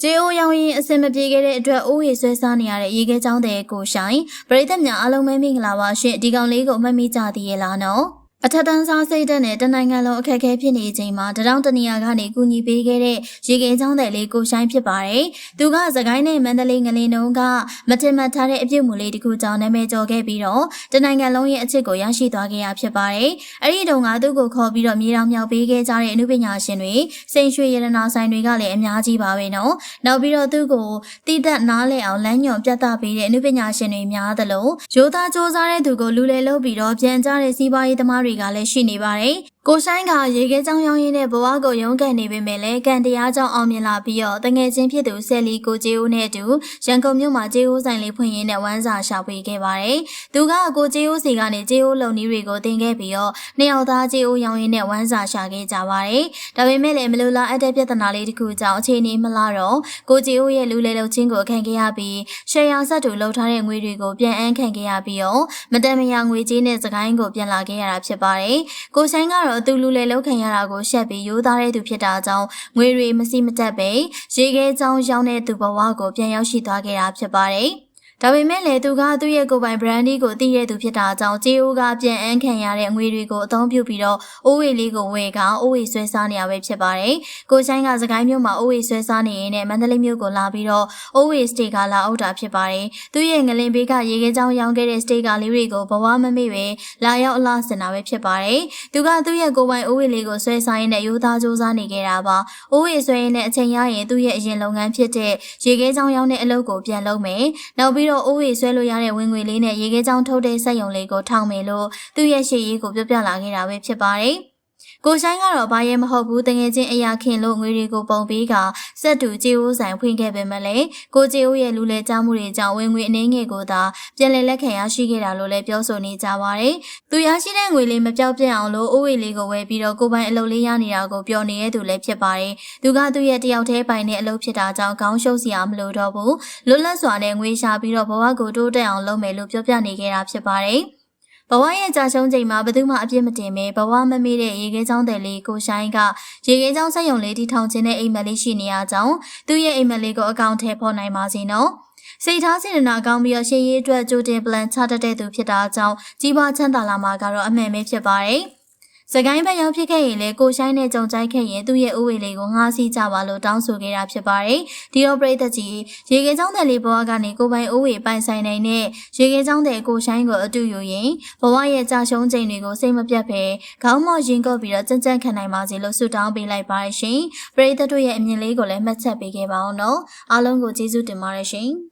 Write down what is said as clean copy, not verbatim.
ကျေအိုရောင်ရင်အစင်မပြေခဲ့တဲ့အတွက်အိုးဝေဆွဲစားနေရတဲ့ရေခဲချောင်းတဲ့ကိုဆိုင်ပရိသတ်များအားလုံးပဲမင်္ဂလာပါရှင်ဒီကောင်လေးကိုမှတ်မိကြသေးရဲ့လားနော်အထက်တန်းစားစိတ်တက်နဲ့တနိုင်ငံလုံးအခက်အခဲဖြစ်နေချိန်မှာတရောင်းတနေရာကနေကူညီပေးခဲ့တဲ့ရေခဲချောင်းတဲ့လေးကိုဆိုင်ဖြစ်ပါတယ်သူကစကိုင်းနဲ့မန္တလေးငလင်းတုံးကမထင်မှတ်ထားတဲ့အပြုတ်မှုလေးတစ်ခုကြောင့်နာမည်ကျော်ခဲ့ပြီးတော့တနိုင်ငံလုံးရဲ့အချစ်ကိုရရှိသွားခဲ့ရဖြစ်ပါတယ်အဲ့ဒီတုန်းကသူ့ကိုခေါ်ပြီးတော့မြေတောင်မြောက်ပေးခဲ့ကြတဲ့အမှုပညာရှင်တွေစိန်ရွှေရတနာဆိုင်တွေကလည်းအများကြီးပါပဲနော်နောက်ပြီးတော့သူ့ကိုတည်သက်နားလည်အောင်လမ်းညွှန်ပြသပေးတဲ့အမှုပညာရှင်တွေများသလိုရိုးသားစ조사တဲ့သူကိုလူလေလုပ်ပြီးတော့ပြန်ကြတဲ့စီးပွားရေးသမားတွေကလည်းရှိနေပါတယ်ကိုဆိုင်ကရေခဲချောင်းရောင်းရင်းနဲ့ဘဝကိုရုန်းကန်နေပေမဲ့လည်းကံတရားကြောင့်အောင်မြင်လာပြီးတော့တငယ်ချင်းဖြစ်သူဆယ်လီကိုကျေဦးနဲ့အတူရန်ကုန်မြို့မှာကျေဦးဆိုင်လေးဖွင့်ရင်းနဲ့ဝမ်းစာရှာဖွေခဲ့ပါတယ်။သူကကိုကျေဦးစီကနေကျေဦးလုံနီးတွေကိုတင်ခဲ့ပြီးတော့နှစ်ယောက်သားကျေဦးရောင်းရင်းနဲ့ဝမ်းစာရှာခဲ့ကြပါတယ်။ဒါပေမဲ့လည်းမလိုလားအပ်တဲ့ပြဿနာလေးတစ်ခုကြောင့်အခြေအနေမလားတော့ကိုကျေဦးရဲ့လူလေလုပ်ချင်းကိုခံခဲ့ရပြီးရှယ်ယာဆက်တူလှုပ်ထားတဲ့ငွေတွေကိုပြန်အမ်းခံခဲ့ရပြီးတော့မတန်မရာငွေကြေးနဲ့စကိုင်းကိုပြန်လာခဲ့ရတာဖြစ်ပါတယ်။ကိုဆိုင်ကတော့သူလူလေလောက်ခံရတာကိုရှက်ပြီးရိုးသားတဲ့သူဖြစ်တာကြောင့်ငွေတွေမစီမတက်ပဲရေခဲချောင်းရောင်းတဲ့သူဘဝကိုပြန်ရောက်ရှိသွားခဲ့တာဖြစ်ပါတယ်ဒါပေမဲ့လည်းသူကသူ့ရဲ့ကိုယ်ပိုင် brand ကိုတည်ရသူဖြစ်တာကြောင့်ကျေအိုးကပြန်အမ်းခံရတဲ့ငွေတွေကိုအသုံးပြုပြီးတော့အိုးဝေလေးကိုဝယ်ကအိုးဝေဆွဲစားနေရပဲဖြစ်ပါတယ်။ကိုချိုင်းကစကိုင်းမြို့မှာအိုးဝေဆွဲစားနေရင်းနဲ့မန္တလေးမြို့ကိုလာပြီးတော့အိုးဝေစတေကလာအုပ်တာဖြစ်ပါတယ်။သူ့ရဲ့ငလင်ဘေးကရေခဲချောင်းရောင်းခဲ့တဲ့စတေကလေးတွေကိုဘဝမမေ့ပဲလာရောက်အလားစင်တာပဲဖြစ်ပါတယ်။သူကသူ့ရဲ့ကိုယ်ပိုင်အိုးဝေလေးကိုဆွဲစားရင်းနဲ့ရိုးသားစူးစမ်းနေခဲ့တာပါ။အိုးဝေဆွဲရင်းနဲ့အချိန်ရရင်သူ့ရဲ့အရင်လုပ်ငန်းဖြစ်တဲ့ရေခဲချောင်းရောင်းတဲ့အလုပ်ကိုပြန်လုပ်မယ်။နောက်ပြီးတော့အိုးဝေဆွဲလို့ရတဲ့ဝင်ငွေလေးနဲ့ရေခဲချောင်းထုတ်တဲ့စက်ရုံလေးကိုထောင်မယ်လို့သူ့ရဲ့ရှေ့ရေးကိုပြောပြလာခဲ့တာပဲဖြစ်ပါတယ်။ကိုဆိုင်ကတော့ဘာရဲမဟုတ်ဘူးတငယ်ချင်းအရာခင်လို့ငွေတွေကိုပုံပေးကစက်တူကျေအိုးဆိုင်ဖွင့်ခဲ့ပေမဲ့လည်းကိုကျေအိုးရဲ့လူလဲကြားမှုတွေကြောင့်ဝင်ငွေအနေငယ်ကိုသာပြန်လည်လက်ခံရရှိခဲ့တာလို့လည်းပြောဆိုနေကြပါတယ်။သူရရှိတဲ့ငွေလေးမပြောက်ပြတ်အောင်လို့အိုးဝေလေးကိုဝယ်ပြီးတော့ကိုပိုင်အလုပ်လေးရနေတာကိုပျော်နေတဲ့သူလည်းဖြစ်ပါတယ်။သူကသူ့ရဲ့တယောက်တည်းပိုင်တဲ့အလုပ်ဖြစ်တာကြောင့်ခေါင်းရှုပ်စရာမလိုတော့ဘူး။လွတ်လပ်စွာနဲ့ငွေရှာပြီးတော့ဘဝကိုတိုးတက်အောင်လုပ်မယ်လို့ပြောပြနေခဲ့တာဖြစ်ပါတယ်။ဘဝရဲ့ကြာရှုံးချိန်မှာဘယ်သူမှအပြစ်မတင်ပဲဘဝမမေ့တဲ့ရေခဲချောင်းတယ်လေးကိုဆိုင်ကရေခဲချောင်းဆက်ယုံလေးတီထောင်ခြင်းတဲ့အိမ်မက်လေးရှိနေရကြောင်းသူ့ရဲ့အိမ်မက်လေးကိုအကောင့်ထဲပေါ်နိုင်ပါစေနော်စိတ်ထားစေတနာကောင်းပြီးတော့ရှေ့ရေးအတွက်ကြိုတင်ပလန်ချတတ်တဲ့သူဖြစ်တာကြောင့်ကြီးပွားချမ်းသာလာမှာကတော့အမှန်ပဲဖြစ်ပါတယ်စကိုင်းဘက်ရောက်ဖြစ်ခဲ့ရင်လေကိုဆိုင်နဲ့ကြုံကြိုက်ခဲ့ရင်သူ့ရဲ့ဥဝေလေးကိုငှားစီးကြပါလို့တောင်းဆိုခဲ့တာဖြစ်ပါတယ်။ဒီတော့ပရိသတ်ကြီးရေခဲချောင်းတဲ့လေးဘဝကနေကိုပိုင်ဥဝေပိုင်ဆိုင်နိုင်တဲ့ရေခဲချောင်းတဲ့ကိုဆိုင်ကိုအတူယူရင်ဘဝရဲ့ကြာရှုံးချိန်တွေကိုစိတ်မပြတ်ပဲခေါင်းမော့ရင်ကော့ပြီးတော့ကြံ့ကြံ့ခံနိုင်ပါစေလို့ဆုတောင်းပေးလိုက်ပါရှင်။ပရိသတ်တို့ရဲ့အမြင်လေးကိုလည်းမှတ်ချက်ပေးခဲ့ပါအောင်နော်။အားလုံးကိုကျေးဇူးတင်ပါတယ်ရှင်။